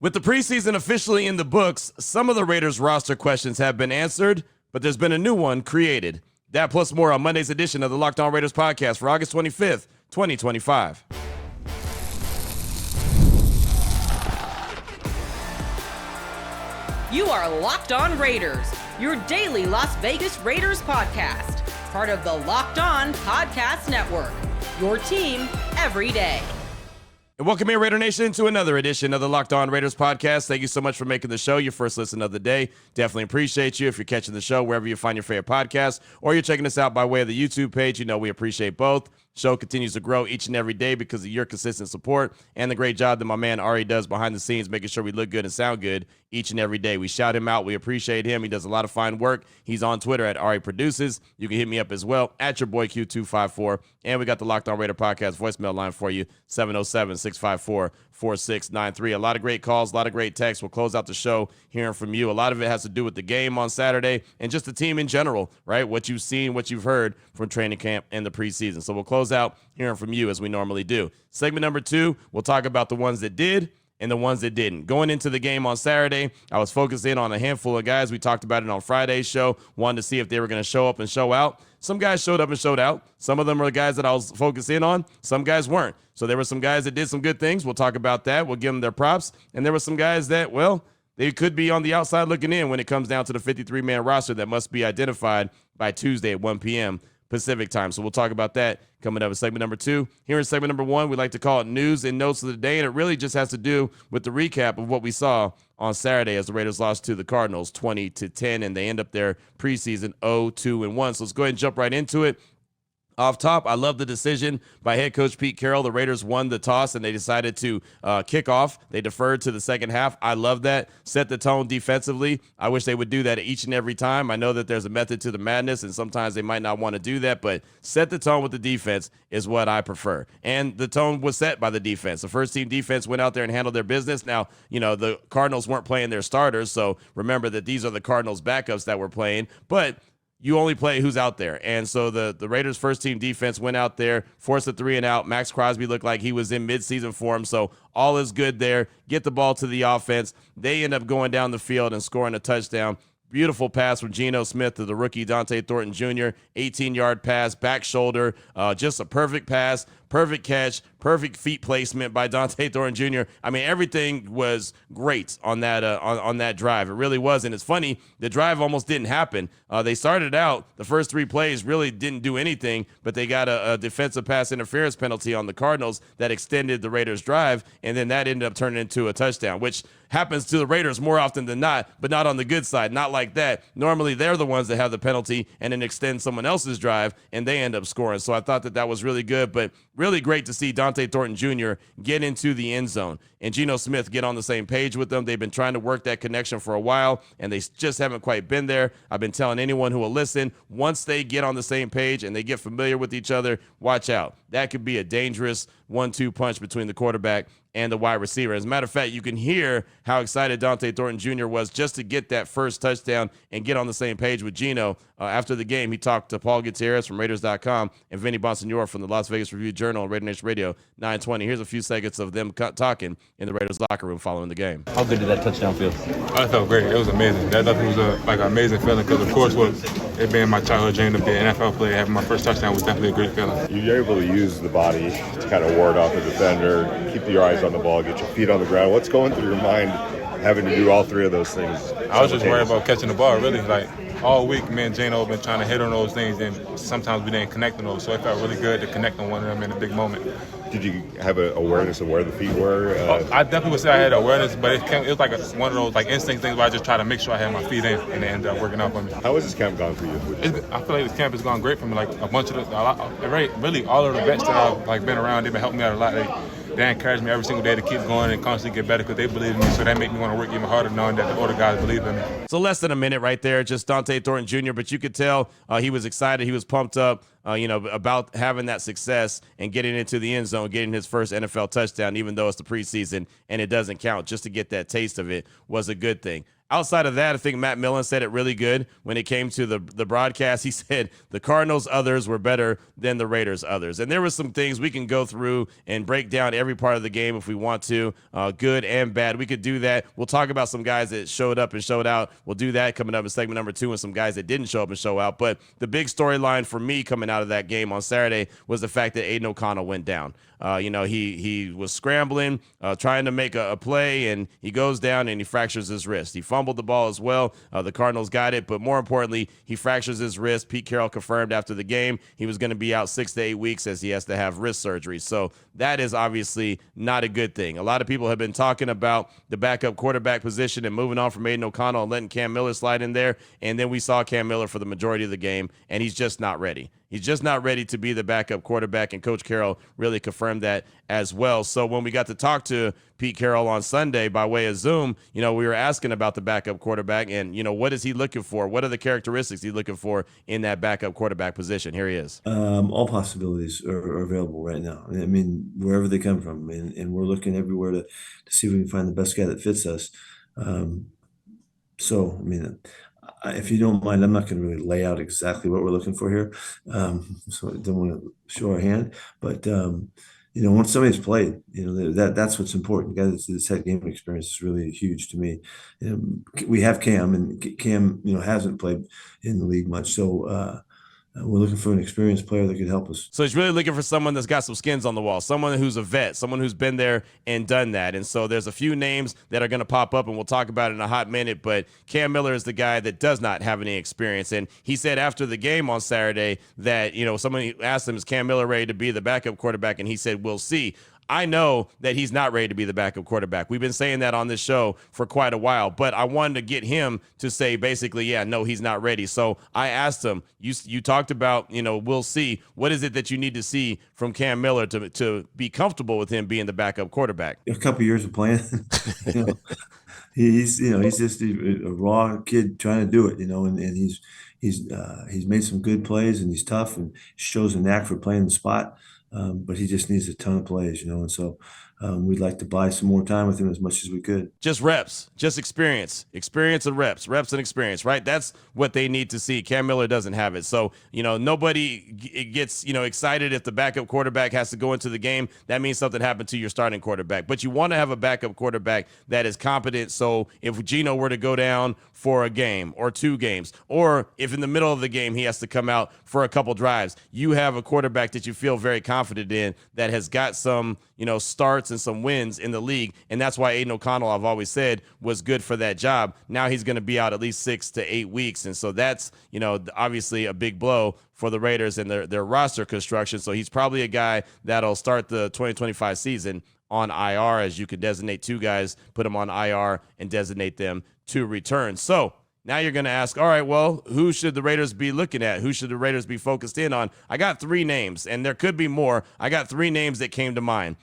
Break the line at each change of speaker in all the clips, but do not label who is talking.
With the preseason officially in the books, some of the Raiders roster questions have been answered, but there's been a new one created. That plus more on Monday's edition of the Locked On Raiders podcast for August 25th, 2025.
You are Locked On Raiders, your daily Las Vegas Raiders podcast, part of the Locked On Podcast Network, your team every day.
And welcome in, Raider Nation, to another edition of the Locked On Raiders podcast. Thank you so much for making the show your first listen of the day. Definitely appreciate you. If you're catching the show wherever you find your favorite podcast, or you're checking us out by way of the YouTube page, you know we appreciate both. Show continues to grow each and every day because of your consistent support and the great job that my man Ari does behind the scenes, making sure we look good and sound good each and every day. We shout him out. We appreciate him. He does a lot of fine work. He's on Twitter at Ari Produces. You can hit me up as well at your boy Q254. And we got the Locked On Raider podcast voicemail line for you, 707-654-4693. A lot of great calls, a lot of great texts. We'll close out the show hearing from you. A lot of it has to do with the game on Saturday and just the team in general, right? What you've seen, what you've heard from training camp and the preseason. So we'll close out hearing from you as we normally do. Segment number 2, we'll talk about the ones that did and the ones that didn't. Going into the game on Saturday, I was focused in on a handful of guys. We talked about it on Friday's show, wanted to see if they were going to show up and show out. Some guys showed up and showed out. Some of them are the guys that I was focused in on. Some guys weren't. So there were some guys that did some good things. We'll talk about that. We'll give them their props. And there were some guys that, well, they could be on the outside looking in when it comes down to the 53-man roster that must be identified by Tuesday at 1 p.m. Pacific time. So we'll talk about that coming up in segment number 2. Here in segment number 1, we like to call it news and notes of the day, and it really just has to do with the recap of what we saw on Saturday as the Raiders lost to the Cardinals 20-10, and they end up their preseason 0-2-1. So let's go ahead and jump right into it. Off top, I love the decision by head coach Pete Carroll. The Raiders won the toss, and they decided to kick off. They deferred to the second half. I love that. Set the tone defensively. I wish they would do that each and every time. I know that there's a method to the madness, and sometimes they might not want to do that, but set the tone with the defense is what I prefer. And the tone was set by the defense. The first-team defense went out there and handled their business. Now, you know, the Cardinals weren't playing their starters, so remember that these are the Cardinals' backups that were playing, but you only play who's out there. And so the Raiders' first-team defense went out there, forced a 3-and-out. Max Crosby looked like he was in midseason form, so all is good there. Get the ball to the offense. They end up going down the field and scoring a touchdown. Beautiful pass from Geno Smith to the rookie Dante Thornton Jr., 18-yard pass, back shoulder, just a perfect pass, perfect catch, perfect feet placement by Dante Thornton Jr. I mean, everything was great on that on that drive. It really was, and it's funny, the drive almost didn't happen. They started out, the first 3 plays really didn't do anything, but they got a defensive pass interference penalty on the Cardinals that extended the Raiders' drive, and then that ended up turning into a touchdown, which happens to the Raiders more often than not, but not on the good side, not like that. Normally, they're the ones that have the penalty and then extend someone else's drive, and they end up scoring. So I thought that was really good, but really great to see Dante Thornton Jr. get into the end zone and Geno Smith get on the same page with them. They've been trying to work that connection for a while, and they just haven't quite been there. I've been telling anyone who will listen, once they get on the same page and they get familiar with each other, watch out. That could be a dangerous 1-2 punch between the quarterback and the wide receiver. As a matter of fact, you can hear how excited Dante Thornton Jr. was just to get that first touchdown and get on the same page with Geno. After the game, he talked to Paul Gutierrez from Raiders.com and Vinny Bonsignore from the Las Vegas Review-Journal on Raider Nation Radio 920. Here's a few seconds of them talking in the Raiders locker room following the game.
How good did that touchdown feel?
I felt great. It was amazing. That was an amazing feeling because, of course, with it being my childhood dream to be an NFL player, having my first touchdown was definitely a great feeling.
You're able to use the body to kind of ward off the defender, keep your eyes on the ball, get your feet on the ground. What's going through your mind having to do all 3 of those things?
I was just worried about catching the ball, really. Like, all week, me and Geno have been trying to hit on those things, and sometimes we didn't connect on those, so it felt really good to connect on one of them in a big moment.
Did you have an awareness of where the feet were?
I definitely would say I had awareness, but it was like one of those like instinct things where I just try to make sure I had my feet in, and it ended up working out for me.
How has this camp gone for you?
I feel like this camp has gone great for me. Like a bunch of really all of the vets that I've been around, they've been helping me out a lot. They encourage me every single day to keep going and constantly get better because they believe in me, so that makes me want to work even harder knowing that the older guys believe in me.
So less than a minute right there, just Dante Thornton Jr., but you could tell he was excited, he was pumped up. about having that success and getting into the end zone, getting his first NFL touchdown, even though it's the preseason and it doesn't count, just to get that taste of it was a good thing. Outside of that, I think Matt Millen said it really good when it came to the broadcast. He said the Cardinals others were better than the Raiders others. And there were some things we can go through and break down every part of the game if we want to, good and bad. We could do that. We'll talk about some guys that showed up and showed out. We'll do that coming up in segment number 2, and some guys that didn't show up and show out. But the big storyline for me coming out of that game on Saturday was the fact that Aidan O'Connell went down. He was scrambling, trying to make a play, and he goes down and he fractures his wrist. He fumbled the ball as well. The Cardinals got it, but more importantly, he fractures his wrist. Pete Carroll confirmed after the game he was going to be out 6 to 8 weeks as he has to have wrist surgery. So that is obviously not a good thing. A lot of people have been talking about the backup quarterback position and moving on from Aidan O'Connell and letting Cam Miller slide in there. And then we saw Cam Miller for the majority of the game, and he's just not ready. He's just not ready to be the backup quarterback, and Coach Carroll really confirmed that as well. So when we got to talk to Pete Carroll on Sunday by way of Zoom, we were asking about the backup quarterback and, what is he looking for? What are the characteristics he's looking for in that backup quarterback position? Here he is.
All possibilities are available right now. I mean, wherever they come from, and we're looking everywhere to see if we can find the best guy that fits us. If you don't mind, I'm not going to really lay out exactly what we're looking for here. So I don't want to show our hand, but once somebody's played, that's what's important. The guy that's had game experience is really huge to me. We have Cam, and Cam, hasn't played in the league much, so we're looking for an experienced player that could help us.
So he's really looking for someone that's got some skins on the wall, someone who's a vet, someone who's been there and done that. And so there's a few names that are going to pop up, and we'll talk about it in a hot minute. But Cam Miller is the guy that does not have any experience. And he said after the game on Saturday that, someone asked him, is Cam Miller ready to be the backup quarterback? And he said, we'll see. I know that he's not ready to be the backup quarterback. We've been saying that on this show for quite a while, but I wanted to get him to say basically, yeah, no, he's not ready. So I asked him, you talked about, we'll see. What is it that you need to see from Cam Miller to be comfortable with him being the backup quarterback?
A couple years of playing. He's just a raw kid trying to do it, and he's made some good plays, and he's tough and shows a knack for playing the spot. But he just needs a ton of plays, and so we'd like to buy some more time with him as much as we could.
Just reps, just experience and reps and experience, right? That's what they need to see. Cam Miller doesn't have it. So, nobody gets, excited if the backup quarterback has to go into the game. That means something happened to your starting quarterback. But you want to have a backup quarterback that is competent. So if Geno were to go down for a game or 2 games, or if in the middle of the game he has to come out for a couple drives, you have a quarterback that you feel very confident in that has got some, starts and some wins in the league. And that's why Aidan O'Connell, I've always said, was good for that job. Now he's going to be out at least 6 to 8 weeks. And so that's, obviously a big blow for the Raiders and their roster construction. So he's probably a guy that'll start the 2025 season on IR, as you could designate 2 guys, put them on IR and designate them to return. So now you're going to ask, all right, well, who should the Raiders be looking at? Who should the Raiders be focused in on? I got 3 names, and there could be more. I got 3 names that came to mind.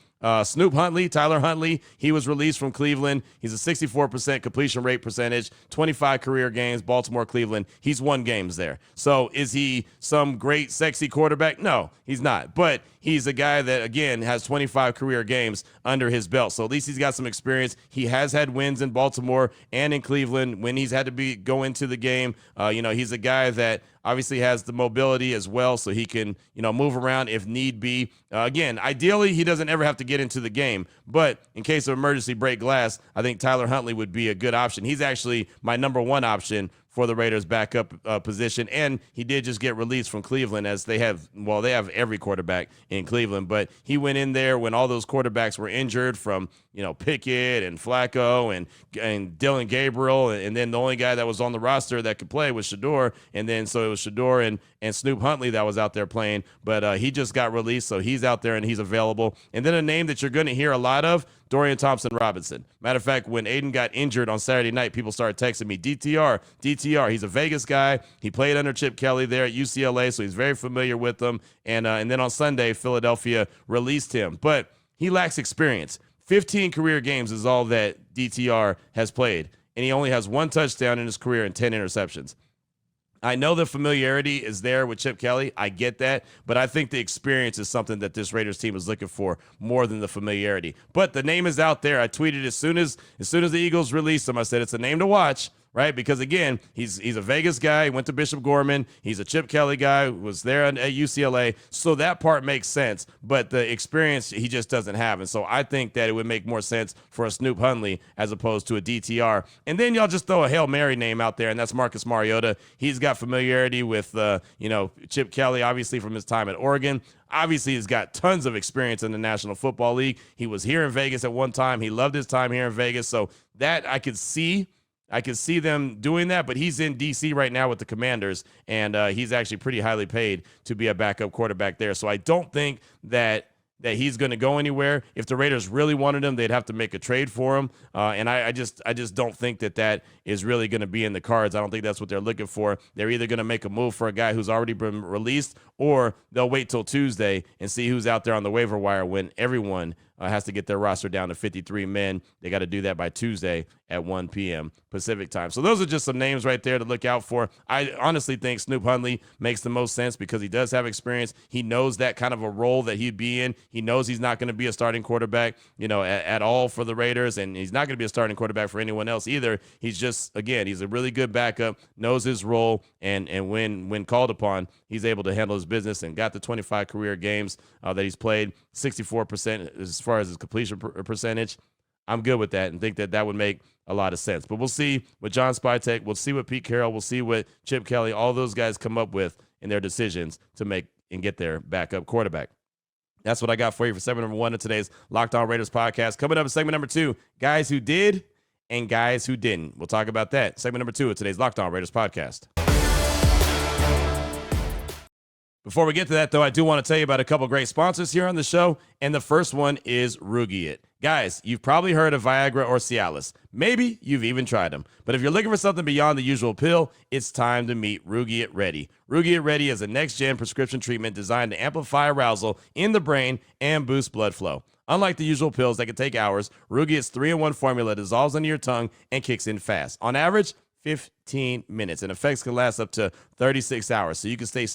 Snoop Huntley, Tyler Huntley, he was released from Cleveland. He's a 64% completion rate percentage, 25 career games, Baltimore, Cleveland. He's won games there. So is he some great, sexy quarterback? No, he's not. But he's a guy that, again, has 25 career games under his belt. So at least he's got some experience. He has had wins in Baltimore and in Cleveland when he's had to go into the game. He's a guy that obviously has the mobility as well, so he can, move around if need be. Again, ideally, he doesn't ever have to get into the game, but in case of emergency break glass, I think Tyler Huntley would be a good option. He's actually my number 1 option for the Raiders backup position. And he did just get released from Cleveland, as they have every quarterback in Cleveland, but he went in there when all those quarterbacks were injured from, Pickett and Flacco and Dylan Gabriel. And then the only guy that was on the roster that could play was Shador. And then, so it was Shador and Snoop Huntley that was out there playing, but he just got released. So he's out there and he's available. And then a name that you're going to hear a lot of, Dorian Thompson-Robinson. Matter of fact, when Aidan got injured on Saturday night, people started texting me, DTR. He's a Vegas guy. He played under Chip Kelly there at UCLA, so he's very familiar with them. And then on Sunday, Philadelphia released him. But he lacks experience. 15 career games is all that DTR has played, and he only has 1 touchdown in his career and 10 interceptions. I know the familiarity is there with Chip Kelly. I get that. But I think the experience is something that this Raiders team is looking for more than the familiarity. But the name is out there. I tweeted as soon as the Eagles released him, I said it's a name to watch. Right, because again, he's a Vegas guy. He went to Bishop Gorman. He's a Chip Kelly guy. Was there at UCLA, so that part makes sense. But the experience he just doesn't have, and so I think that it would make more sense for a Snoop Hundley as opposed to a DTR. And then y'all just throw a Hail Mary name out there, and that's Marcus Mariota. He's got familiarity with Chip Kelly, obviously from his time at Oregon. Obviously, he's got tons of experience in the National Football League. He was here in Vegas at one time. He loved his time here in Vegas, so that I could see them doing that, but he's in D.C. right now with the Commanders, and he's actually pretty highly paid to be a backup quarterback there. So I don't think that he's going to go anywhere. If the Raiders really wanted him, they'd have to make a trade for him, and I just don't think that is really going to be in the cards. I don't think that's what they're looking for. They're either going to make a move for a guy who's already been released, or they'll wait till Tuesday and see who's out there on the waiver wire when everyone has to get their roster down to 53 men. They got to do that by Tuesday at 1 p.m. Pacific time. So those are just some names right there to look out for. I honestly think Snoop Hundley makes the most sense because he does have experience. He knows that kind of a role that he'd be in. He knows he's not going to be a starting quarterback, at all for the Raiders, and he's not going to be a starting quarterback for anyone else either. He's just, again, he's a really good backup, knows his role, and when called upon, he's able to handle his business and got the 25 career games that he's played, 64% as far as his completion percentage. I'm good with that and think that would make a lot of sense. But we'll see with John Spytek. We'll see what Pete Carroll. We'll see what Chip Kelly, all those guys come up with in their decisions to make and get their backup quarterback. That's what I got for you for segment number 1 of today's Locked On Raiders podcast. Coming up in segment number 2, guys who did and guys who didn't. We'll talk about that. Segment number 2 of today's Locked On Raiders podcast. Before we get to that, though, I do want to tell you about a couple great sponsors here on the show, and the first one is Rugiet. Guys, you've probably heard of Viagra or Cialis. Maybe you've even tried them. But if you're looking for something beyond the usual pill, it's time to meet Rugiet Ready. Rugiet Ready is a next-gen prescription treatment designed to amplify arousal in the brain and boost blood flow. Unlike the usual pills that can take hours, Rugiet's 3-in-1 formula dissolves under your tongue and kicks in fast. On average, 15 minutes, and effects can last up to 36 hours. So you can stay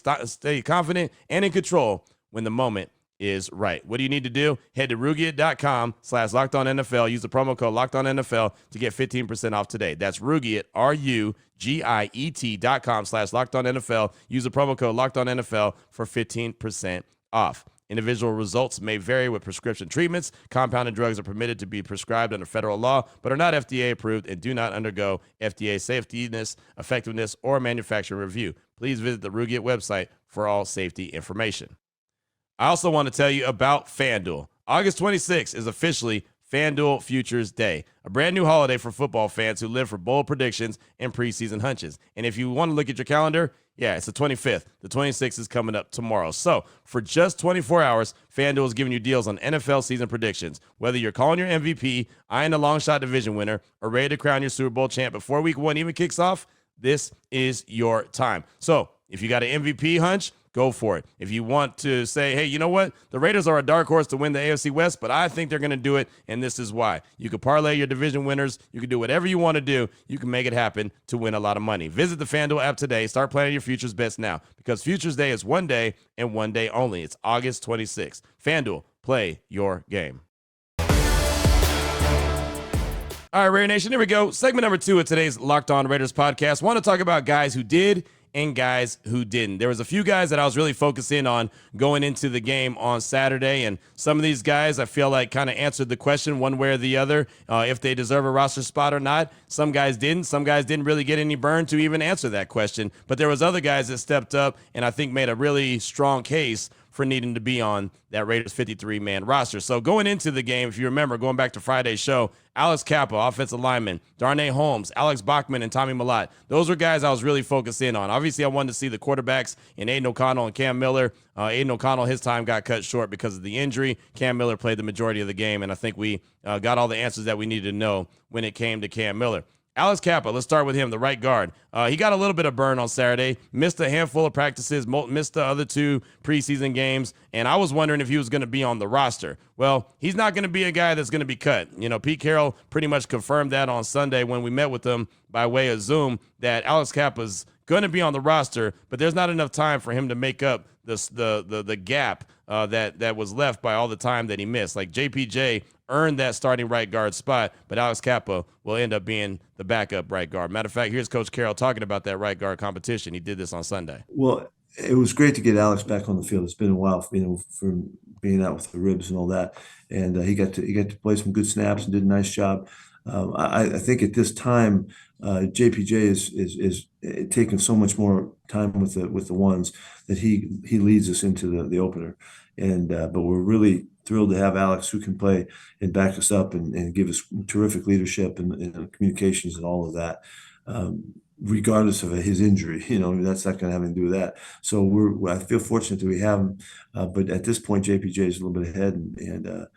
confident and in control when the moment is right. What do you need to do? Head to Rugiet.com/LockedOnNFL. Use the promo code LockedOnNFL to get 15% off today. That's Rugiet, RUGIET.com/LockedOnNFL. Use the promo code LockedOnNFL for 15% off. Individual results may vary with prescription treatments. Compounded drugs are permitted to be prescribed under federal law, but are not FDA approved and do not undergo FDA safetyness, effectiveness, or manufacturer review. Please visit the Rugiet website for all safety information. I also want to tell you about FanDuel. August 26th is officially FanDuel Futures Day, a brand new holiday for football fans who live for bold predictions and preseason hunches. And if you want to look at your calendar, yeah, it's the 25th. The 26th is coming up tomorrow. So for just 24 hours, FanDuel is giving you deals on NFL season predictions. Whether you're calling your MVP, eyeing a long shot division winner, or ready to crown your Super Bowl champ before week 1 even kicks off, this is your time. So if you got an MVP hunch, go for it. If you want to say, hey, you know what? The Raiders are a dark horse to win the AFC West, but I think they're going to do it, and this is why. You can parlay your division winners. You can do whatever you want to do. You can make it happen to win a lot of money. Visit the FanDuel app today. Start planning your futures bets now, because Futures Day is one day and one day only. It's August 26th. FanDuel, play your game. All right, Raider Nation, here we go. Segment number 2 of today's Locked On Raiders podcast. I want to talk about guys who did and guys who didn't. There was a few guys that I was really focusing on going into the game on Saturday, and some of these guys I feel like kind of answered the question one way or the other, if they deserve a roster spot or not. Some guys didn't. Some guys didn't really get any burn to even answer that question, but there was other guys that stepped up and I think made a really strong case for needing to be on that Raiders 53-man roster. So going into the game, if you remember, going back to Friday's show, Alex Kappa, offensive lineman, Darnay Holmes, Alex Bachman, and Tommy Millott. Those were guys I was really focused in on. Obviously, I wanted to see the quarterbacks in Aidan O'Connell and Cam Miller. Aidan O'Connell, his time got cut short because of the injury. Cam Miller played the majority of the game, and I think we got all the answers that we needed to know when it came to Cam Miller. Alex Kappa, let's start with him, the right guard. He got a little bit of burn on Saturday, missed a handful of practices, missed the other 2 preseason games, and I was wondering if he was going to be on the roster. Well, he's not going to be a guy that's going to be cut. Pete Carroll pretty much confirmed that on Sunday when we met with him by way of Zoom, that Alex Kappa's going to be on the roster, but there's not enough time for him to make up the gap that was left by all the time that he missed. Like JPJ earned that starting right guard spot, but Alex Kappa will end up being the backup right guard. Matter of fact, here's Coach Carroll talking about that right guard competition. He did this on Sunday.
Well, it was great to get Alex back on the field. It's been a while, from being out with the ribs and all that, and he got to play some good snaps and did a nice job. I think at this time, JPJ is taking so much more time with the ones that he leads us into the opener, and but we're really thrilled to have Alex, who can play and back us up and give us terrific leadership and communications and all of that. Regardless of his injury, that's not going to have anything to do with that. So I feel fortunate that we have him, but at this point, JPJ is a little bit ahead, and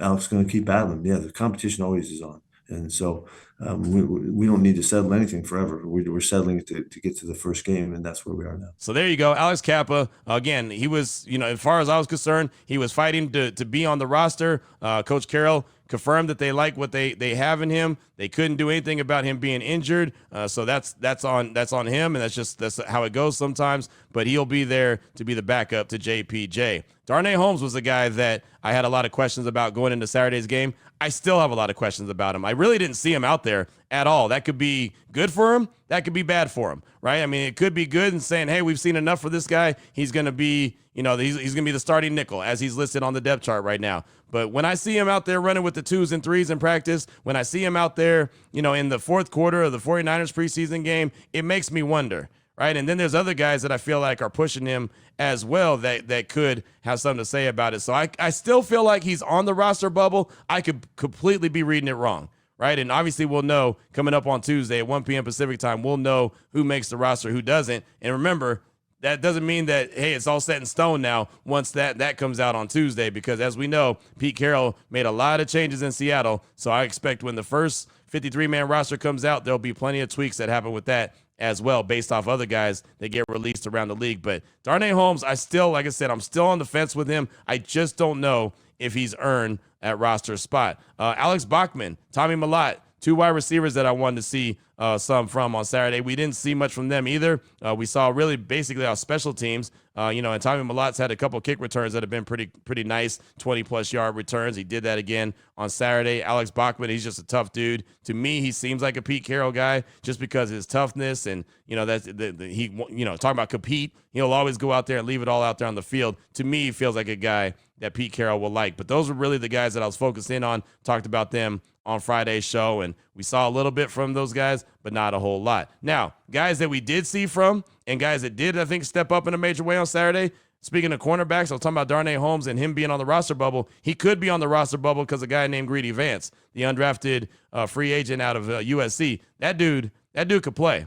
Alex is going to keep battling. Yeah, the competition always is on, and so we don't need to settle anything forever. We're settling it to get to the first game, and that's where we are now.
So there you go, Alex Kappa. Again, he was, as far as I was concerned, he was fighting to be on the roster. Coach Carroll confirmed that they like what they have in him. They couldn't do anything about him being injured, so that's on him, and that's how it goes sometimes. But he'll be there to be the backup to JPJ. Darnay Holmes was a guy that I had a lot of questions about going into Saturday's game. I still have a lot of questions about him. I really didn't see him out there at all. That could be good for him. That could be bad for him, right? I mean, it could be good and saying, hey, we've seen enough for this guy. He's going to be, he's going to be the starting nickel as he's listed on the depth chart right now. But when I see him out there running with the 2s and 3s in practice, when I see him out there, in the fourth quarter of the 49ers preseason game, it makes me wonder, right? And then there's other guys that I feel like are pushing him as well that could have something to say about it. So I still feel like he's on the roster bubble. I could completely be reading it wrong, right? And obviously we'll know coming up on Tuesday at 1 p.m. Pacific time, we'll know who makes the roster, who doesn't. And remember, that doesn't mean that, hey, it's all set in stone now once that comes out on Tuesday, because as we know, Pete Carroll made a lot of changes in Seattle. So I expect when the first 53-man roster comes out, there'll be plenty of tweaks that happen with that as well, based off other guys that get released around the league. But Darnay Holmes, like I said, I'm still on the fence with him. I just don't know if he's earned that roster spot. Alex Bachman, Tommy Millott, 2 wide receivers that I wanted to see some from on Saturday. We didn't see much from them either. We saw really basically our special teams, and Tommy Millott's had a couple kick returns that have been pretty nice, 20-plus yard returns. He did that again on Saturday. Alex Bachman, he's just a tough dude. To me, he seems like a Pete Carroll guy just because of his toughness and, that's he talking about compete. He'll always go out there and leave it all out there on the field. To me, he feels like a guy that Pete Carroll will like. But those were really the guys that I was focused in on, talked about them on Friday's show, and we saw a little bit from those guys, but not a whole lot. Now, guys that we did see from and guys that did, I think, step up in a major way on Saturday, speaking of cornerbacks, I was talking about Darnay Holmes and him being on the roster bubble. He could be on the roster bubble because a guy named Greedy Vance, the undrafted free agent out of USC, that dude could play.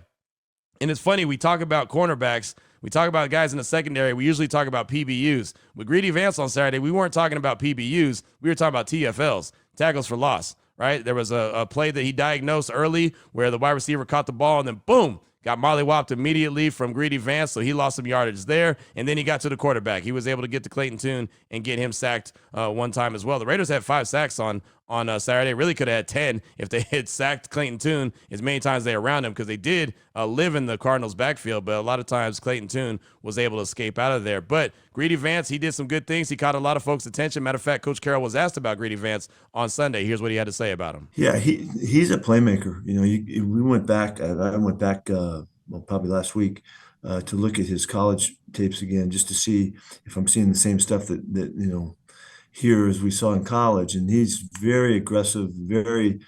And it's funny, we talk about cornerbacks, we talk about guys in the secondary, we usually talk about PBUs. With Greedy Vance on Saturday, we weren't talking about PBUs, we were talking about TFLs, tackles for loss. Right? There was a play that he diagnosed early where the wide receiver caught the ball and then boom, got mollywopped immediately from Greedy Vance, so he lost some yardage there. And then he got to the quarterback. He was able to get to Clayton Tune and get him sacked one time as well. The Raiders had 5 sacks on Saturday. Really could have had 10 if they had sacked Clayton Tune as many times as they around him, because they did live in the Cardinals' backfield, but a lot of times Clayton Tune was able to escape out of there. But Greedy Vance, he did some good things. He caught a lot of folks' attention. Matter of fact, Coach Carroll was asked about Greedy Vance on Sunday. Here's what he had to say about him.
Yeah, he's a playmaker. We went back. I went back probably last week to look at his college tapes again, just to see if I'm seeing the same stuff that here as we saw in college. And he's very aggressive, very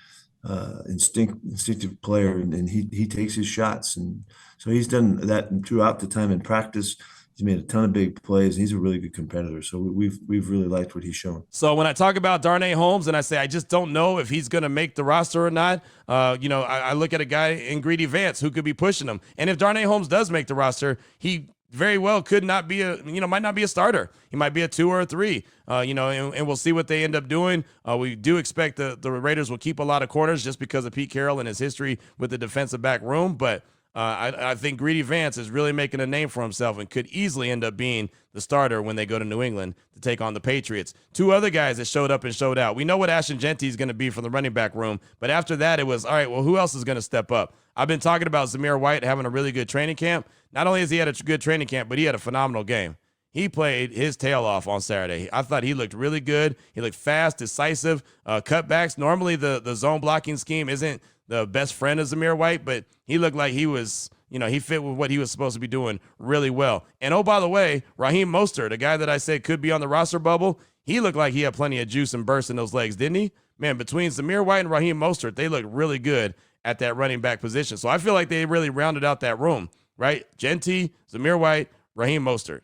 instinctive player, and he takes his shots. And so he's done that throughout the time in practice. He's made a ton of big plays, and he's a really good competitor. So we've really liked what he's shown.
So when I talk about Darnay Holmes and I say I just don't know if he's going to make the roster or not, I look at a guy in Greedy Vance who could be pushing him. And if Darnay Holmes does make the roster, he very well could not be might not be a starter. He might be a 2 or a 3, and we'll see what they end up doing. We do expect the Raiders will keep a lot of corners just because of Pete Carroll and his history with the defensive back room. But I think Greedy Vance is really making a name for himself and could easily end up being the starter when they go to New England to take on the Patriots. 2 other guys that showed up and showed out. We know what Ashton Genty is going to be from the running back room, but after that, it was, all right, well, who else is going to step up? I've been talking about Zamir White having a really good training camp. Not only has he had a good training camp, but he had a phenomenal game. He played his tail off on Saturday. I thought he looked really good. He looked fast, decisive, cutbacks. Normally, the zone blocking scheme isn't the best friend of Zamir White, but he looked like he was, he fit with what he was supposed to be doing really well. And oh, by the way, Raheem Mostert, a guy that I said could be on the roster bubble, he looked like he had plenty of juice and burst in those legs, didn't he? Man, between Zamir White and Raheem Mostert, they looked really good at that running back position. So I feel like they really rounded out that room, right? Genty, Zamir White, Raheem Mostert.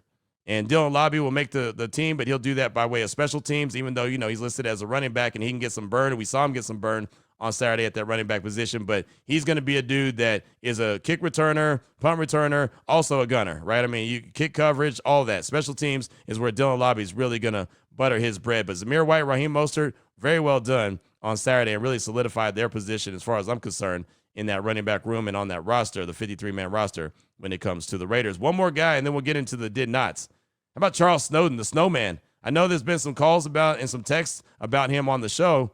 And Dylan Lobby will make the team, but he'll do that by way of special teams, even though, he's listed as a running back and he can get some burn. And we saw him get some burn on Saturday at that running back position, but he's going to be a dude that is a kick returner, punt returner, also a gunner, right? I mean, you kick coverage, all that. Special teams is where Dylan Lobby is really going to butter his bread. But Zamir White, Raheem Mostert, very well done on Saturday and really solidified their position as far as I'm concerned in that running back room and on that roster, the 53-man roster when it comes to the Raiders. One more guy, and then we'll get into the did nots. How about Charles Snowden, the snowman? I know there's been some calls about and some texts about him on the show.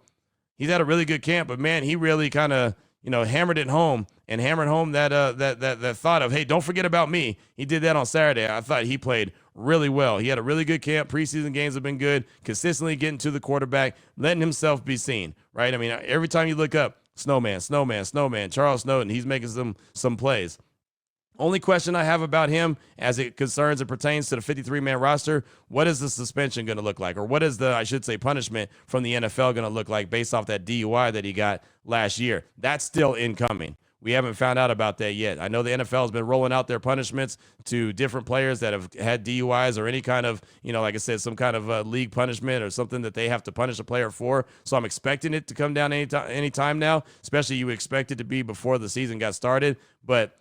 He's had a really good camp, but man, he really kind of, hammered it home and hammered home that thought of, hey, don't forget about me. He did that on Saturday. I thought he played really well. He had a really good camp. Preseason games have been good, consistently getting to the quarterback, letting himself be seen, right? I mean, every time you look up, snowman, Charles Snowden, he's making some plays. Only question I have about him as it concerns and pertains to the 53-man roster, what is the suspension going to look like? Or what is the, punishment from the NFL going to look like based off that DUI that he got last year? That's still incoming. We haven't found out about that yet. I know the NFL has been rolling out their punishments to different players that have had DUIs or any kind of, like I said, some kind of league punishment or something that they have to punish a player for. So I'm expecting it to come down any time now, especially you expect it to be before the season got started. But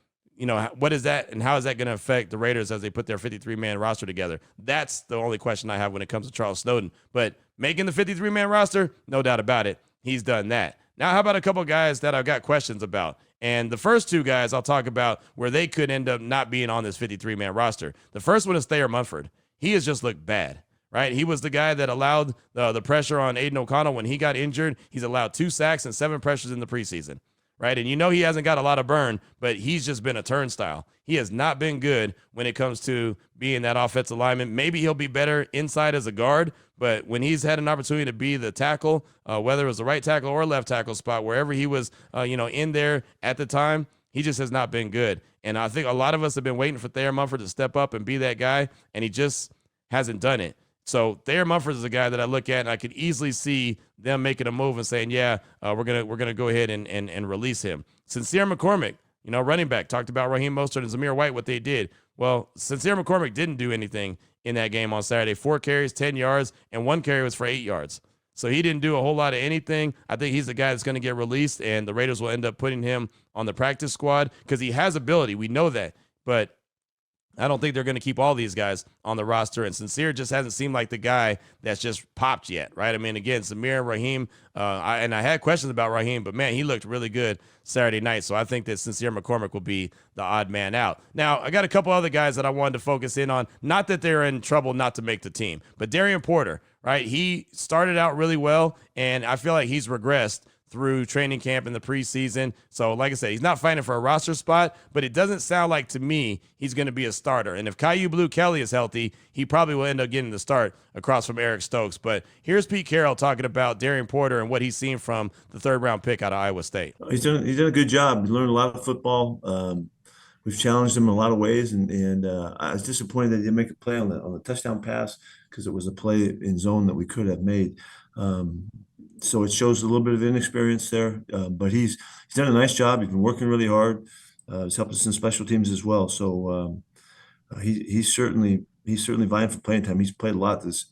what is that and how is that going to affect the Raiders as they put their 53-man roster together? That's the only question I have when it comes to Charles Snowden. But making the 53-man roster, no doubt about it, he's done that. Now, how about a couple guys that I've got questions about? And the first 2 guys I'll talk about where they could end up not being on this 53-man roster. The first one is Thayer Munford. He has just looked bad, right? He was the guy that allowed the pressure on Aidan O'Connell when he got injured. He's allowed 2 sacks and 7 pressures in the preseason. Right. And he hasn't got a lot of burn, but he's just been a turnstile. He has not been good when it comes to being that offensive lineman. Maybe he'll be better inside as a guard, but when he's had an opportunity to be the tackle, whether it was the right tackle or left tackle spot, wherever he was, in there at the time, he just has not been good. And I think a lot of us have been waiting for Thayer Munford to step up and be that guy, and he just hasn't done it. So Thayer Munford is a guy that I look at, and I could easily see them making a move and saying, we're gonna go ahead and release him. Sincere McCormick, running back, talked about Raheem Mostert and Zamir White, what they did. Well, Sincere McCormick didn't do anything in that game on Saturday. 4 carries, 10 yards, and 1 carry was for 8 yards. So he didn't do a whole lot of anything. I think he's the guy that's going to get released, and the Raiders will end up putting him on the practice squad because he has ability. We know that, but I don't think they're going to keep all these guys on the roster, and Sincere just hasn't seemed like the guy that's just popped yet, right? I mean, again, Zamir and Raheem, I had questions about Raheem, but, man, he looked really good Saturday night, so I think that Sincere McCormick will be the odd man out. Now, I got a couple other guys that I wanted to focus in on, not that they're in trouble not to make the team, but Darian Porter, right? He started out really well, and I feel like he's regressed through training camp in the preseason. So like I said, he's not fighting for a roster spot, but it doesn't sound like to me he's going to be a starter. And if Caillou Blue Kelly is healthy, he probably will end up getting the start across from Eric Stokes. But here's Pete Carroll talking about Darian Porter and what he's seen from the 3rd-round pick out of Iowa State.
He's done a good job. He learned a lot of football. We've challenged him in a lot of ways, and I was disappointed that he didn't make a play on the touchdown pass because it was a play in zone that we could have made. So it shows a little bit of inexperience there, but he's done a nice job. He's been working really hard. He's helped us in special teams as well. So he's certainly vying for playing time. He's played a lot this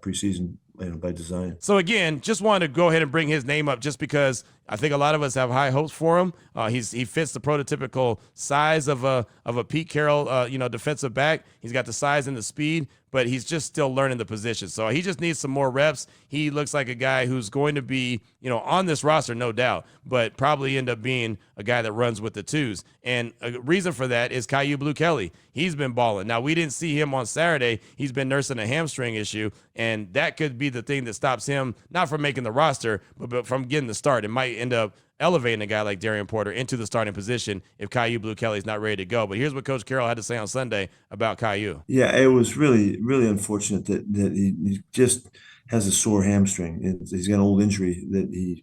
preseason by design.
So again, just wanted to go ahead and bring his name up just because I think a lot of us have high hopes for him. He fits the prototypical size of a Pete Carroll, defensive back. He's got the size and the speed, but he's just still learning the position. So he just needs some more reps. He looks like a guy who's going to be, on this roster, no doubt, but probably end up being a guy that runs with the twos. And a reason for that is Caillou Blue Kelly. He's been balling. Now, we didn't see him on Saturday. He's been nursing a hamstring issue, and that could be the thing that stops him, not from making the roster, but from getting the start. It might end up elevating a guy like Darian Porter into the starting position if Caillou Blue Kelly's not ready to go. But here's what Coach Carroll had to say on Sunday about Caillou.
Yeah, it was really, really unfortunate that he just has a sore hamstring. He's got an old injury that he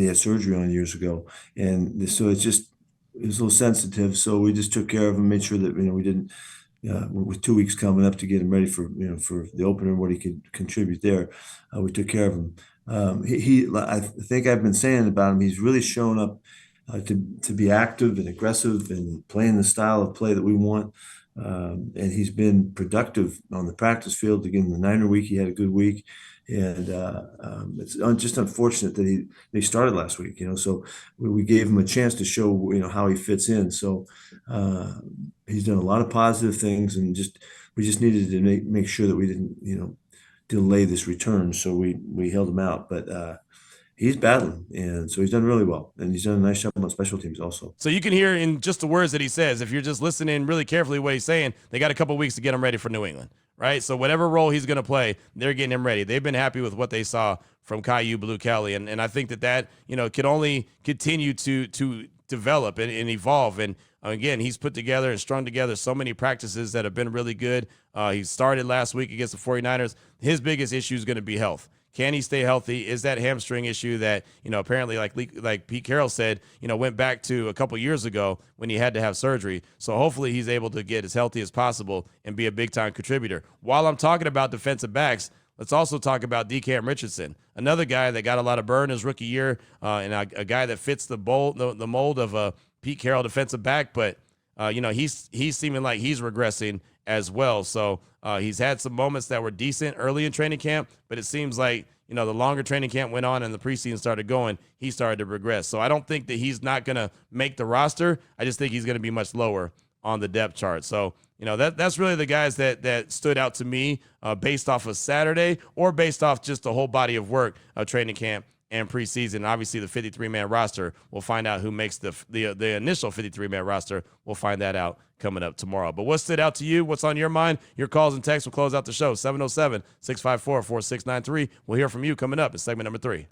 had surgery on years ago, and so it was a little sensitive. So we just took care of him, made sure that we didn't. With 2 weeks coming up to get him ready for for the opener, what he could contribute there, we took care of him. I think I've been saying about him. He's really shown up to be active and aggressive and playing the style of play that we want. And he's been productive on the practice field. Again, the Niner week, he had a good week. And it's just unfortunate that he started last week, so we gave him a chance to show, how he fits in. So he's done a lot of positive things, and we just needed to make sure that we didn't, delay this return. So we held him out, but he's battling, and so he's done really well, and he's done a nice job on special teams also.
So you can hear in just the words that he says, if you're just listening really carefully what he's saying, they got a couple weeks to get him ready for New England, right? So whatever role he's going to play, they're getting him ready. They've been happy with what they saw from Caillou Blue Kelly, and I think that can only continue to develop and evolve. And again, he's put together and strung together so many practices that have been really good. He started last week against the 49ers. His biggest issue is going to be health. Can he stay healthy? Is that hamstring issue that, apparently like Pete Carroll said, went back to a couple years ago when he had to have surgery. So hopefully he's able to get as healthy as possible and be a big-time contributor. While I'm talking about defensive backs, let's also talk about DeCam Richardson, another guy that got a lot of burn his rookie year, and a guy that fits the mold of a Pete Carroll defensive back, but he's seeming like he's regressing as well. So he's had some moments that were decent early in training camp, but it seems like the longer training camp went on and the preseason started going, he started to regress. So I don't think that he's not going to make the roster. I just think he's going to be much lower on the depth chart. So that's really the guys that stood out to me based off of Saturday or based off just the whole body of work of training camp and preseason. Obviously, the 53-man roster, we'll find out who makes the initial 53-man roster. We'll find that out coming up tomorrow. But what stood out to you? What's on your mind? Your calls and texts will close out the show. 707-654-4693. We'll hear from you coming up in segment number 3.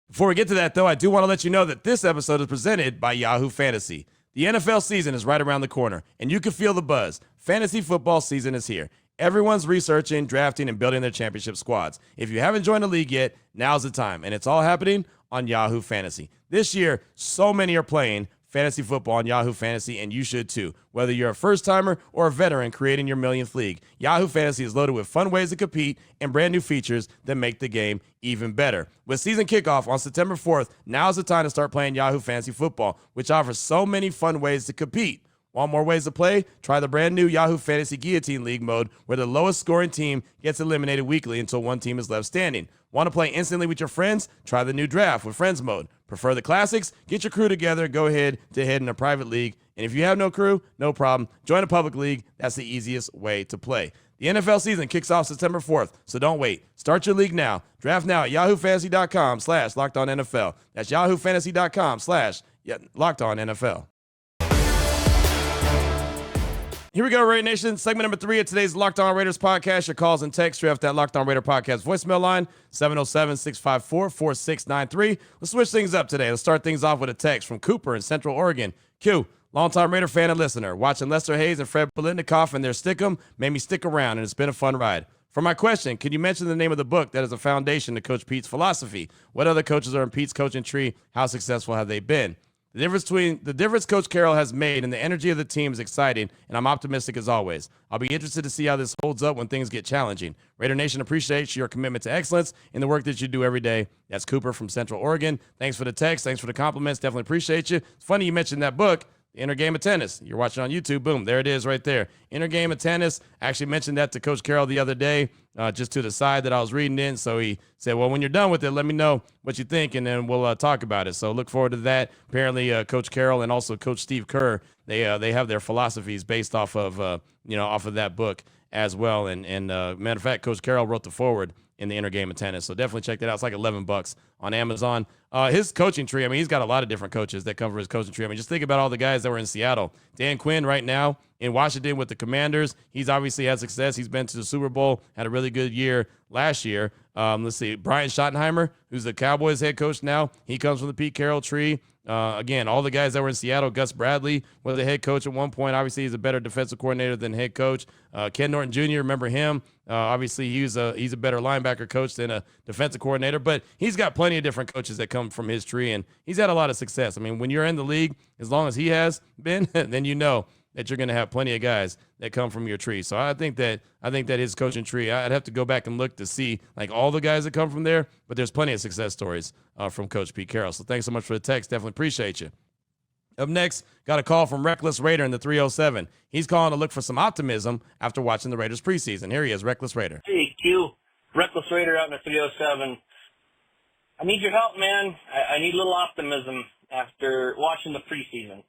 Before we get to that, though, I do want to let you know that this episode is presented by Yahoo Fantasy. The NFL season is right around the corner, and you can feel the buzz. Fantasy football season is here. Everyone's researching, drafting, and building their championship squads. If you haven't joined the league yet, now's the time, and it's all happening on Yahoo Fantasy. This year, so many are playing fantasy football on Yahoo Fantasy, and you should too. Whether you're a first-timer or a veteran creating your millionth league, Yahoo Fantasy is loaded with fun ways to compete and brand new features that make the game even better. With season kickoff on September 4th, now's the time to start playing Yahoo Fantasy Football, which offers so many fun ways to compete. Want more ways to play? Try the brand new Yahoo Fantasy Guillotine League mode, where the lowest scoring team gets eliminated weekly until one team is left standing. Want to play instantly with your friends? Try the new Draft with Friends mode. Prefer the classics? Get your crew together, go head to head in a private league. And if you have no crew, no problem. Join a public league. That's the easiest way to play. The NFL season kicks off September 4th, so don't wait. Start your league now. Draft now at yahoofantasy.com/LockedOnNFL. That's yahoofantasy.com/LockedOnNFL. Here we go, Raider Nation. Segment number 3 of today's Locked On Raiders podcast. Your calls and texts off that Locked On Raider podcast voicemail line, 707-654-4693. Let's switch things up today. Let's start things off with a text from Cooper in Central Oregon. Q, longtime Raider fan and listener. Watching Lester Hayes and Fred Biletnikoff and their Stickum made me stick around, and it's been a fun ride. For my question, can you mention the name of the book that is a foundation to Coach Pete's philosophy? What other coaches are in Pete's coaching tree? How successful have they been? The difference Coach Carroll has made and the energy of the team is exciting, and I'm optimistic as always. I'll be interested to see how this holds up when things get challenging. Raider Nation appreciates your commitment to excellence in the work that you do every day. That's Cooper from Central Oregon. Thanks for the text. Thanks for the compliments. Definitely appreciate you. It's funny you mentioned that book. Inner Game of Tennis. You're watching on YouTube. Boom, there it is right there. Inner Game of Tennis. I actually mentioned that to Coach Carroll the other day, just to the side that I was reading in. So he said, well, when you're done with it, let me know what you think, and then we'll talk about it. So look forward to that. Apparently, Coach Carroll and also Coach Steve Kerr, they have their philosophies based off of that book as well. And matter of fact, Coach Carroll wrote the foreword in the Inner Game of Tennis. So definitely check that out. It's like $11 on Amazon. His coaching tree, I mean, he's got a lot of different coaches that come from his coaching tree. I mean, just think about all the guys that were in Seattle. Dan Quinn right now in Washington with the Commanders. He's obviously had success. He's been to the Super Bowl, had a really good year last year. Let's see, Brian Schottenheimer, who's the Cowboys head coach now. He comes from the Pete Carroll tree. Again, all the guys that were in Seattle, Gus Bradley was the head coach at one point. Obviously, he's a better defensive coordinator than head coach. Ken Norton Jr., remember him? Obviously, he's a better linebacker coach than a defensive coordinator, but he's got plenty of different coaches that come from his tree, and he's had a lot of success. I mean, when you're in the league, as long as he has been, then you know that you're going to have plenty of guys that come from your tree. So I think that his coaching tree, I'd have to go back and look to see like all the guys that come from there, but there's plenty of success stories from Coach Pete Carroll. So thanks so much for the text. Definitely appreciate you. Up next, got a call from Reckless Raider in the 307. He's calling to look for some optimism after watching the Raiders preseason. Here he is, Reckless Raider.
Hey, Q. Reckless Raider out in the 307. I need your help, man. I need a little optimism after watching the preseason.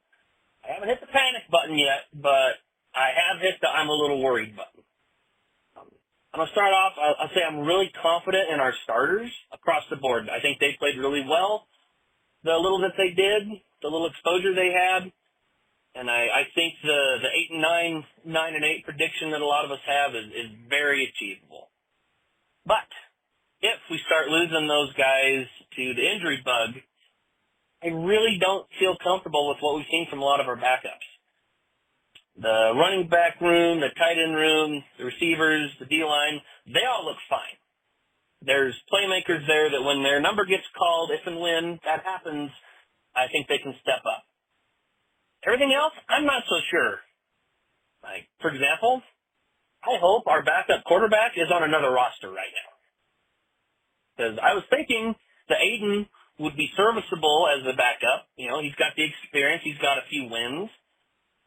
I haven't hit the panic button yet, but I have hit the I'm a little worried button. I'm going to start off, I'll say I'm really confident in our starters across the board. I think they played really well. The little that they did, the little exposure they had, and I think the 8-9, 9-8 prediction that a lot of us have is very achievable. But if we start losing those guys to the injury bug, I really don't feel comfortable with what we've seen from a lot of our backups. The running back room, the tight end room, the receivers, the D-line, they all look fine. There's playmakers there that when their number gets called, if and when that happens, I think they can step up. Everything else, I'm not so sure. Like, for example, I hope our backup quarterback is on another roster right now. Because I was thinking that Aidan would be serviceable as a backup. You know, he's got the experience. He's got a few wins.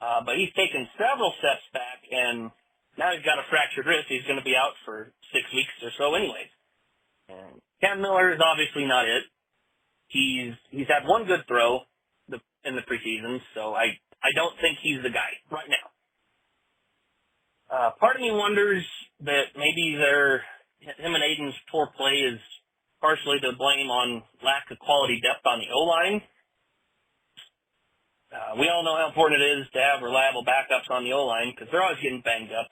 But he's taken several steps back, and now he's got a fractured wrist. He's going to be out for 6 weeks or so anyways. And Cam Miller is obviously not it. He's had one good throw in the preseason, so I don't think he's the guy right now. Part of me wonders that maybe him and Aidan's poor play is partially to blame on lack of quality depth on the O-line. We all know how important it is to have reliable backups on the O-line because they're always getting banged up.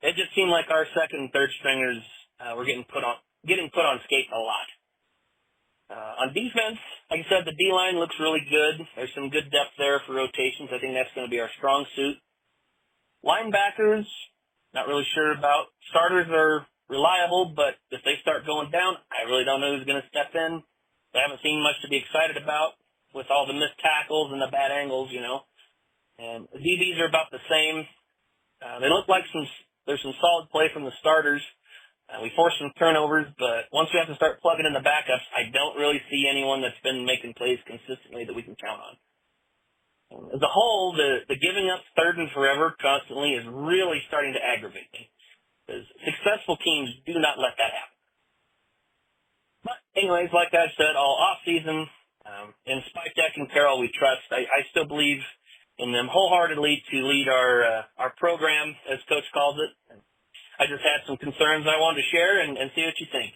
It just seemed like our second and third stringers were getting put on skates a lot. On defense, like I said, the D-line looks really good. There's some good depth there for rotations. I think that's going to be our strong suit. Linebackers, not really sure about. Starters are reliable, but if they start going down, I really don't know who's going to step in. I haven't seen much to be excited about with all the missed tackles and the bad angles, you know. And the DBs are about the same. They look like there's some solid play from the starters. We forced some turnovers, but once we have to start plugging in the backups, I don't really see anyone that's been making plays consistently that we can count on. As a whole, the giving up third and forever constantly is really starting to aggravate me. Because successful teams do not let that happen. But anyways, like I said, all off-season, in Spike and Carroll we trust. I still believe in them wholeheartedly to lead our program, as Coach calls it. I just had some concerns I wanted to share and see what you think.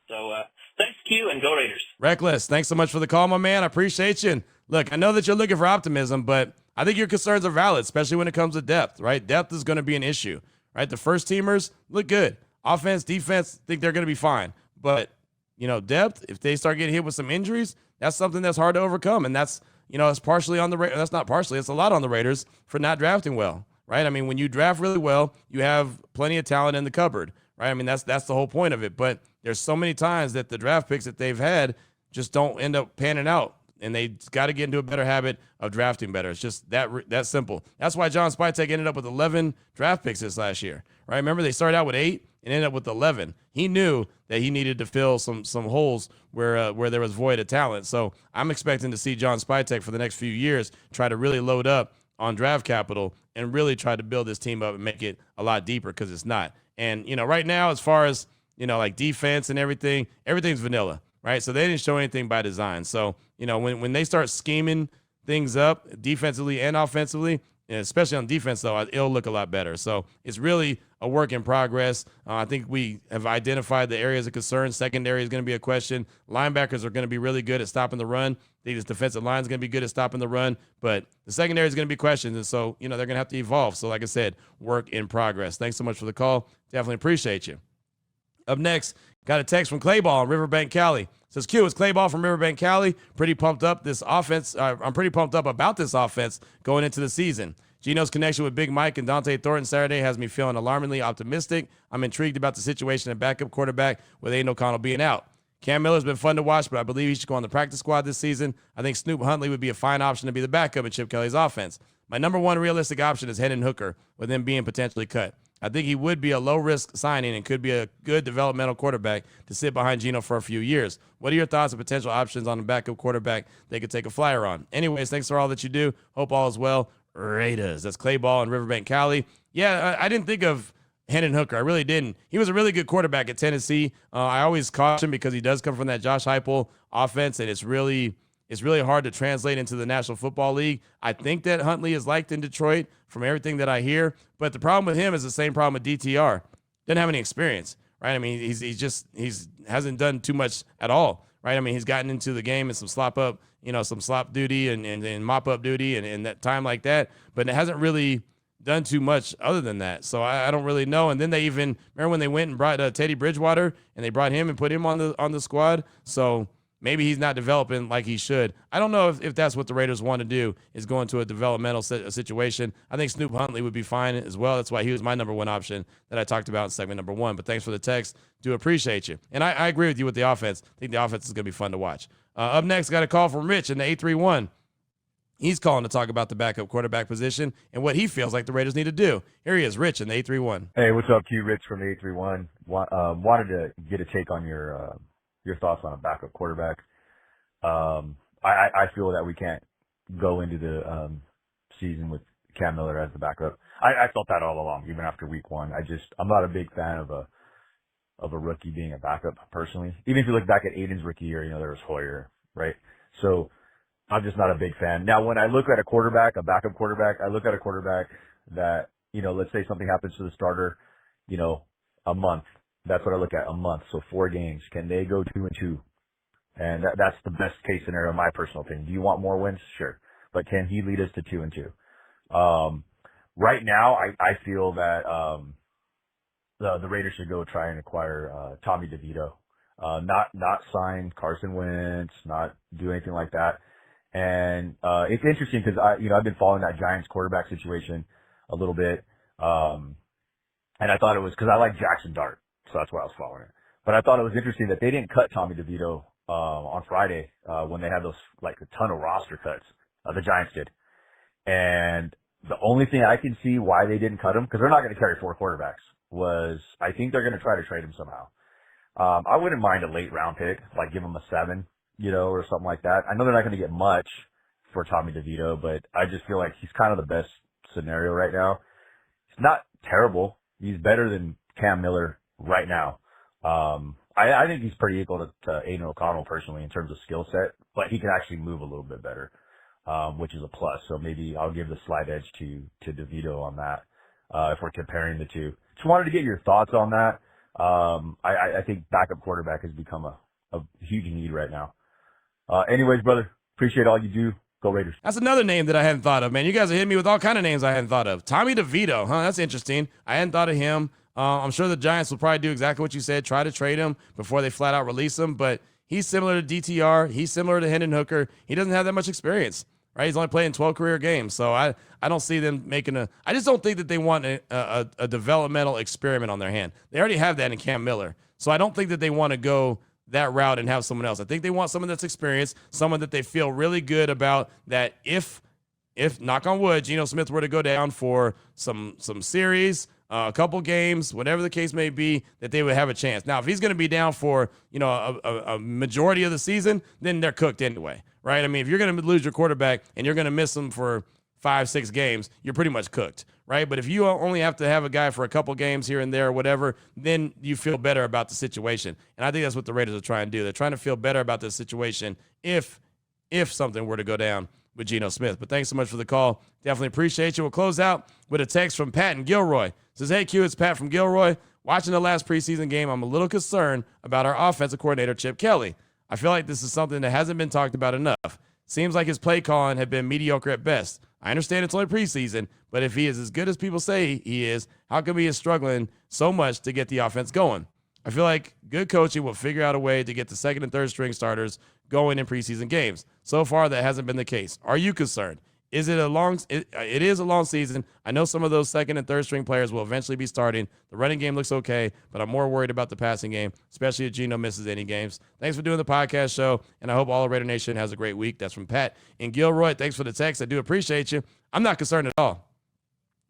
So thanks, Q, and go Raiders.
Reckless, thanks so much for the call, my man. I appreciate you. And look, I know that you're looking for optimism, but I think your concerns are valid, especially when it comes to depth, right? Depth is going to be an issue, right? The first teamers look good. Offense, defense, think they're going to be fine. But, you know, depth, if they start getting hit with some injuries, that's something that's hard to overcome. And that's, you know, it's partially on the Raiders. That's not partially. It's a lot on the Raiders for not drafting well, right? I mean, when you draft really well, you have plenty of talent in the cupboard, right? I mean, that's the whole point of it. But there's so many times that the draft picks that they've had just don't end up panning out. And they got to get into a better habit of drafting better. It's just that simple. That's why John Spytek ended up with 11 draft picks this last year, right? Remember, they started out with 8, and ended up with 11. He knew that he needed to fill some holes where there was void of talent. So I'm expecting to see John Spytek for the next few years try to really load up on draft capital and really try to build this team up and make it a lot deeper, because it's not. And, right now, as far as, like defense and everything's vanilla, right? So they didn't show anything by design. So, when they start scheming things up defensively and offensively, and especially on defense, though, it'll look a lot better. So it's really a work in progress. I think we have identified the areas of concern. Secondary is going to be a question. Linebackers are going to be really good at stopping the run. I think this defensive line is going to be good at stopping the run. But the secondary is going to be questions, and so, they're going to have to evolve. So like I said, work in progress. Thanks so much for the call. Definitely appreciate you. Up next, got a text from Clayball in Riverbank, Cali. Says, Q, it's Clayball from Riverbank, Cali. Pretty pumped up this offense. I'm pretty pumped up about this offense going into the season. Gino's connection with Big Mike and Dante Thornton Saturday has me feeling alarmingly optimistic. I'm intrigued about the situation at backup quarterback with Aidan O'Connell being out. Cam Miller's been fun to watch, but I believe he should go on the practice squad this season. I think Snoop Huntley would be a fine option to be the backup in Chip Kelly's offense. My number one realistic option is Hendon Hooker, with him being potentially cut. I think he would be a low-risk signing and could be a good developmental quarterback to sit behind Gino for a few years. What are your thoughts on potential options on a backup quarterback they could take a flyer on? Anyways, thanks for all that you do. Hope all is well. Raiders. That's Clayball in Riverbank, Cali. Yeah, I didn't think of Hendon Hooker. I really didn't. He was a really good quarterback at Tennessee. I always caution because he does come from that Josh Heupel offense, and it's really hard to translate into the National Football League. I think that Huntley is liked in Detroit from everything that I hear, but the problem with him is the same problem with DTR. Doesn't have any experience, right? I mean, he's hasn't done too much at all, right? I mean, he's gotten into the game and some slop duty and mop up duty and that time like that, but it hasn't really done too much other than that. So I don't really know. And then they even remember when they went and brought Teddy Bridgewater and they brought him and put him on the squad. So maybe he's not developing like he should. I don't know if that's what the Raiders want to do, is go into a developmental situation. I think Snoop Huntley would be fine as well. That's why he was my number one option that I talked about in segment number one. But thanks for the text. Do appreciate you. And I agree with you with the offense. I think the offense is going to be fun to watch. Up next, got a call from Rich in the 831. He's calling to talk about the backup quarterback position and what he feels like the Raiders need to do. Here he is, Rich in the 831.
Hey, what's up, Q? Rich from the 831. Wanted to get a take on your thoughts on a backup quarterback. I feel that we can't go into the season with Cam Miller as the backup. I felt that all along, even after week one. I'm not a big fan of a rookie being a backup personally. Even if you look back at Aiden's rookie year, there was Hoyer, right? So I'm just not a big fan. Now, when I look at a backup quarterback, I look at a quarterback that, let's say something happens to the starter, a month. That's what I look at, a month. So 4 games. Can they go 2-2? And that's the best case scenario, in my personal opinion. Do you want more wins? Sure. But can he lead us to 2-2? Right now, I feel that the Raiders should go try and acquire Tommy DeVito. Not sign Carson Wentz, not do anything like that. And it's interesting because I've been following that Giants quarterback situation a little bit, and I thought it was because I like Jackson Dart, so that's why I was following it. But I thought it was interesting that they didn't cut Tommy DeVito on Friday when they had those like a ton of roster cuts. The Giants did, and the only thing I can see why they didn't cut him, because they're not going to carry 4 quarterbacks, was I think they're going to try to trade him somehow. I wouldn't mind a late round pick, like give him a 7. Or something like that. I know they're not going to get much for Tommy DeVito, but I just feel like he's kind of the best scenario right now. He's not terrible. He's better than Cam Miller right now. I think he's pretty equal to Aidan O'Connell personally in terms of skill set, but he can actually move a little bit better, which is a plus. So maybe I'll give the slight edge to DeVito on that if we're comparing the two. Just wanted to get your thoughts on that. I think backup quarterback has become a huge need right now. Anyways, brother, appreciate all you do. Go Raiders.
That's another name that I hadn't thought of, man. You guys are hitting me with all kind of names I hadn't thought of. Tommy DeVito, huh? That's interesting. I hadn't thought of him. I'm sure the Giants will probably do exactly what you said, try to trade him before they flat out release him, but he's similar to DTR. He's similar to Hendon Hooker. He doesn't have that much experience, right? He's only playing 12 career games, so I don't see them making I just don't think that they want a developmental experiment on their hand. They already have that in Cam Miller, so I don't think that they want to go that route and have someone else. I think they want someone that's experienced, someone that they feel really good about, that if knock on wood, Geno Smith were to go down for some series, a couple games, whatever the case may be, that they would have a chance. Now, if he's going to be down for, a majority of the season, then they're cooked anyway, right? I mean, if you're going to lose your quarterback and you're going to miss him for 5-6 games, you're pretty much cooked, right? But if you only have to have a guy for a couple games here and there or whatever, then you feel better about the situation. And I think that's what the Raiders are trying to do. They're trying to feel better about the situation if something were to go down with Geno Smith. But thanks so much for the call. Definitely appreciate you. We'll close out with a text from Pat and Gilroy. It says, hey, Q, it's Pat from Gilroy. Watching the last preseason game, I'm a little concerned about our offensive coordinator, Chip Kelly. I feel like this is something that hasn't been talked about enough. Seems like his play calling had been mediocre at best. I understand it's only preseason, but if he is as good as people say he is, how come he is struggling so much to get the offense going? I feel like good coaching will figure out a way to get the second and third string starters going in preseason games. So far, that hasn't been the case. Are you concerned? It is a long season. I know some of those second and third string players will eventually be starting. The running game looks okay, but I'm more worried about the passing game, especially if Geno misses any games. Thanks for doing the podcast show, and I hope all of Raider Nation has a great week. That's from Pat and Gilroy. Thanks for the text. I do appreciate you. I'm not concerned at all.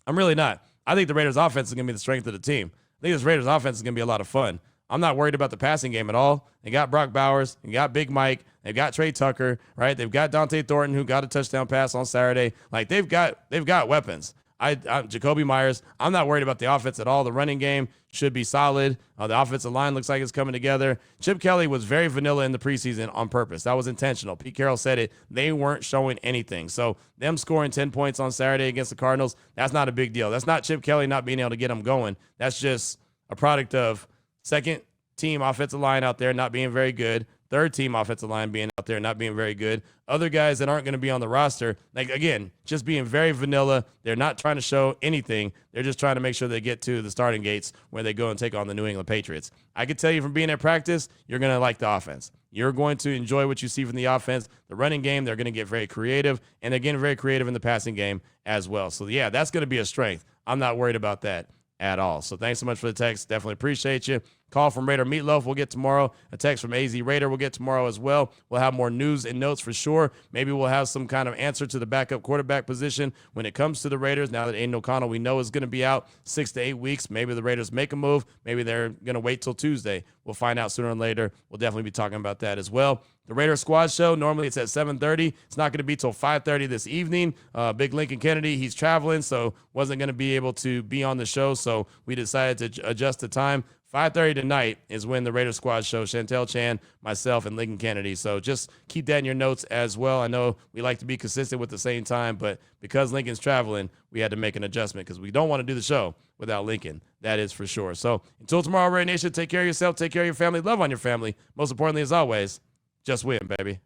I'm really not. I think the Raiders' offense is going to be the strength of the team. I think this Raiders' offense is going to be a lot of fun. I'm not worried about the passing game at all. They got Brock Bowers. They got Big Mike. They've got Trey Tucker, right? They've got Dante Thornton, who got a touchdown pass on Saturday. Like, they've got weapons. I'm Jacoby Myers. I'm not worried about the offense at all. The running game should be solid. The offensive line looks like it's coming together. Chip Kelly was very vanilla in the preseason on purpose. That was intentional. Pete Carroll said it. They weren't showing anything. So them scoring 10 points on Saturday against the Cardinals, that's not a big deal. That's not Chip Kelly not being able to get them going. That's just a product of second team offensive line out there not being very good, third team offensive line being out there not being very good, other guys that aren't going to be on the roster, like, again, just being very vanilla. They're not trying to show anything. They're just trying to make sure they get to the starting gates where they go and take on the New England Patriots. I can tell you from being at practice, you're going to like the offense. You're going to enjoy what you see from the offense. The running game, they're going to get very creative, and they're getting very creative in the passing game as well. So, yeah, that's going to be a strength. I'm not worried about that at all. So thanks so much for the text. Definitely appreciate you. Call from Raider Meatloaf we'll get tomorrow. A text from AZ Raider we'll get tomorrow as well. We'll have more news and notes for sure. Maybe we'll have some kind of answer to the backup quarterback position when it comes to the Raiders. Now that Aidan O'Connell we know is going to be out 6 to 8 weeks, maybe the Raiders make a move. Maybe they're going to wait till Tuesday. We'll find out sooner or later. We'll definitely be talking about that as well. The Raider Squad Show, normally it's at 7:30. It's not going to be till 5:30 this evening. Big Lincoln Kennedy, he's traveling, so wasn't going to be able to be on the show, so we decided to adjust the time. 5:30 tonight is when the Raider Squad Show, Chantel Chan, myself, and Lincoln Kennedy. So just keep that in your notes as well. I know we like to be consistent with the same time, but because Lincoln's traveling, we had to make an adjustment because we don't want to do the show without Lincoln. That is for sure. So until tomorrow, Raider Nation, take care of yourself, take care of your family, love on your family. Most importantly, as always, just win, baby.